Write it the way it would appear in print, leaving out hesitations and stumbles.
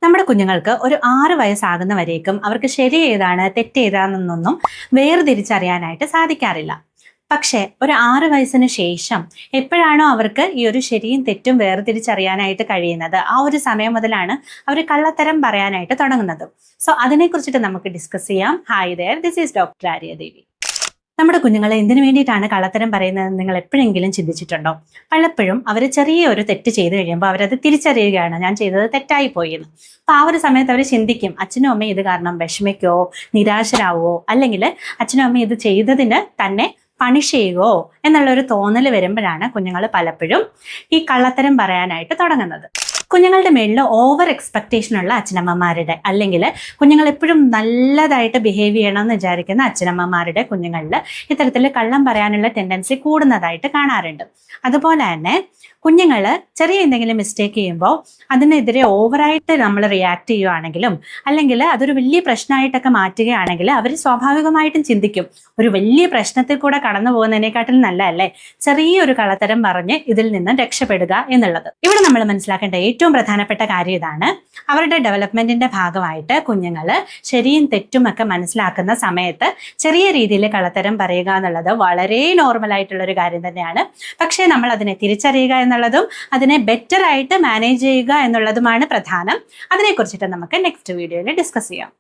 നമ്മുടെ കുഞ്ഞുങ്ങൾക്ക് ഒരു 6 വയസ്സാകുന്നവരേക്കും അവർക്ക് ശരി ഏതാണ് തെറ്റ് ഏതാണെന്നൊന്നും വേർതിരിച്ചറിയാനായിട്ട് സാധിക്കാറില്ല. പക്ഷേ ഒരു 6 വയസ്സിന് ശേഷം എപ്പോഴാണോ അവർക്ക് ഈ ഒരു ശരിയും തെറ്റും വേർതിരിച്ചറിയാനായിട്ട് കഴിയുന്നത്, ആ ഒരു സമയം മുതലാണ് അവർ കള്ളത്തരം പറയാനായിട്ട് തുടങ്ങുന്നത്. സോ അതിനെക്കുറിച്ചിട്ട് നമുക്ക് ഡിസ്കസ് ചെയ്യാം. Hi there, this is doctor Aryadevi. നമ്മുടെ കുഞ്ഞുങ്ങളെ എന്തിനു വേണ്ടിയിട്ടാണ് കള്ളത്തരം പറയുന്നത് നിങ്ങൾ എപ്പോഴെങ്കിലും ചിന്തിച്ചിട്ടുണ്ടോ? പലപ്പോഴും അവർ ചെറിയൊരു തെറ്റ് ചെയ്തു കഴിയുമ്പോൾ അവരത് തിരിച്ചറിയുകയാണ്, ഞാൻ ചെയ്തത് തെറ്റായി പോയി എന്ന്. അപ്പോൾ ആ ഒരു സമയത്ത് അവർ ചിന്തിക്കും, അച്ഛനും അമ്മയും ഇത് കാരണം വിഷമിക്കോ, നിരാശരാവോ, അല്ലെങ്കിൽ അച്ഛനും അമ്മയും ഇത് ചെയ്തതിന് തന്നെ പണിഷ് ചെയ്യുകയോ എന്നുള്ളൊരു തോന്നൽ വരുമ്പോഴാണ് കുഞ്ഞുങ്ങൾ പലപ്പോഴും ഈ കള്ളത്തരം പറയാനായിട്ട് തുടങ്ങുന്നത്. കുഞ്ഞുങ്ങളുടെ മേളിൽ ഓവർ എക്സ്പെക്റ്റേഷൻ ഉള്ള അച്ഛനമ്മമാരുടെ, അല്ലെങ്കിൽ കുഞ്ഞുങ്ങൾ എപ്പോഴും നല്ലതായിട്ട് ബിഹേവ് ചെയ്യണമെന്ന് വിചാരിക്കുന്ന അച്ഛനമ്മമാരുടെ കുഞ്ഞുങ്ങളിൽ ഇത്തരത്തിൽ കള്ളം പറയാനുള്ള ടെൻഡൻസി കൂടുന്നതായിട്ട് കാണാറുണ്ട്. അതുപോലെ തന്നെ കുഞ്ഞുങ്ങൾ ചെറിയ എന്തെങ്കിലും മിസ്റ്റേക്ക് ചെയ്യുമ്പോൾ അതിനെതിരെ ഓവറായിട്ട് നമ്മൾ റിയാക്ട് ചെയ്യുകയാണെങ്കിലും, അല്ലെങ്കിൽ അതൊരു വലിയ പ്രശ്നമായിട്ടൊക്കെ മാറ്റുകയാണെങ്കിൽ അവർ സ്വാഭാവികമായിട്ടും ചിന്തിക്കും, ഒരു വലിയ പ്രശ്നത്തിൽ കൂടെ കടന്നു പോകുന്നതിനെക്കാട്ടിലും നല്ലതല്ലേ ചെറിയൊരു കള്ളത്തരം പറഞ്ഞ് ഇതിൽ നിന്ന് രക്ഷപ്പെടുക എന്നുള്ളത്. ഇവിടെ നമ്മൾ മനസ്സിലാക്കേണ്ട ഏറ്റവും പ്രധാനപ്പെട്ട കാര്യം ഇതാണ്: അവരുടെ ഡെവലപ്മെന്റിന്റെ ഭാഗമായിട്ട് കുഞ്ഞുങ്ങൾ ശരിയും തെറ്റും ഒക്കെ മനസ്സിലാക്കുന്ന സമയത്ത് ചെറിയ രീതിയിൽ കള്ളത്തരം പറയുക എന്നുള്ളത് വളരെ നോർമൽ ആയിട്ടുള്ളൊരു കാര്യം തന്നെയാണ്. പക്ഷേ നമ്മൾ അതിനെ തിരിച്ചറിയുക എന്നുള്ളതും അതിനെ ബെറ്റർ ആയിട്ട് മാനേജ് ചെയ്യുക എന്നുള്ളതുമാണ് പ്രധാനം. അതിനെക്കുറിച്ചിട്ട് നമുക്ക് നെക്സ്റ്റ് വീഡിയോയിൽ ഡിസ്കസ് ചെയ്യാം.